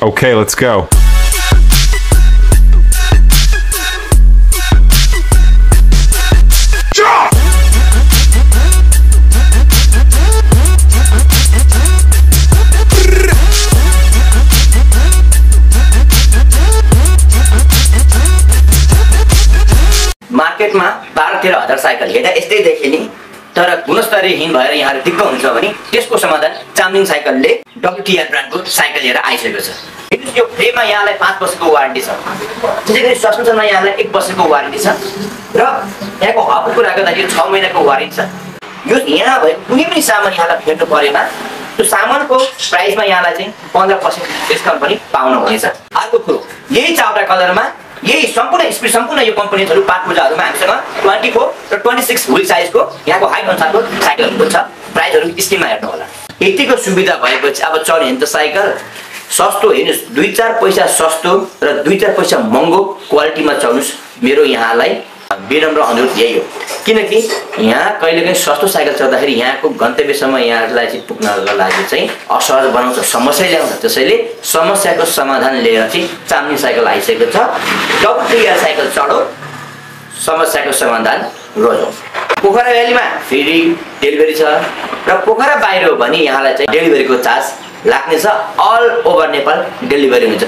Okay, let's go. Market में 12-13 cycle हेर्दा यस्तै देखिए नि, तर गुणस्तरीयहीन भएर यहाँले दिक्क हुन्छ भने त्यसको समाधान चाम्लिङ साइकलले WTR ब्रान्डको साइकल लिएर आइसकेको छ। हेर्नुस्, यो फ्रेममा यहाँलाई 5 वर्षको वारेन्टी छ, त्यसैगरी सस्पेन्सनमा यहाँलाई 1 वर्षको वारेन्टी छ र यहाँको हबको कुरा गर्दाखेरि 6 महिनाको वारेन्टी छ। यो यहाँ भएको कुनै पनि सामान यहाँलाई फेर्नु परेमा त्यो सामानको प्राइसमा यहाँलाई चाहिँ 15% डिस्काउन्ट पनि पाउनुहुनेछ। अर्को कुरो, यही चारवटा कलरमा यही सम्पूर्ण स्पिड सम्पूर्ण यो कम्पनीहरु पार्ट पूजाहरुमा हामीसँग 24 र 26 व्हील साइजको यहाँको हाइट अनुसारको साइकलहरु छ। प्राइसहरु स्क्रिनमा हेर्नु होला। यतिको सुविधा भएपछि अब चढ्यो नि त साइकल सस्तो, हेर्नुस् 2-4 पैसा सस्तो र 2-4 पैसा महँगो क्वालिटीमा चढ्नुस्। मेरो यहाँलाई विनम्र अनुरोध यही हो, किनकि यहाँ कहिलेकाहीँ सस्तो साइकल चढ्दाखेरि यहाँको गन्तव्यसम्म यहाँलाई चाहिँ पुग्नको लागि चाहिँ असहज बनाउँछ, समस्या ल्याउँछ। त्यसैले समस्याको समाधान लिएर चाहिँ चाम्लिङ साइकल आइसकेको छ। WTR साइकल चढो, समस्याको समाधान रोजौँ। पोखरा भ्यालीमा फ्री डेलिभरी छ र पोखरा बाहिर हो भने यहाँलाई चाहिँ डेलिभरीको चार्ज लाग्नेछ। अल ओभर नेपाल डेलिभरी हुन्छ।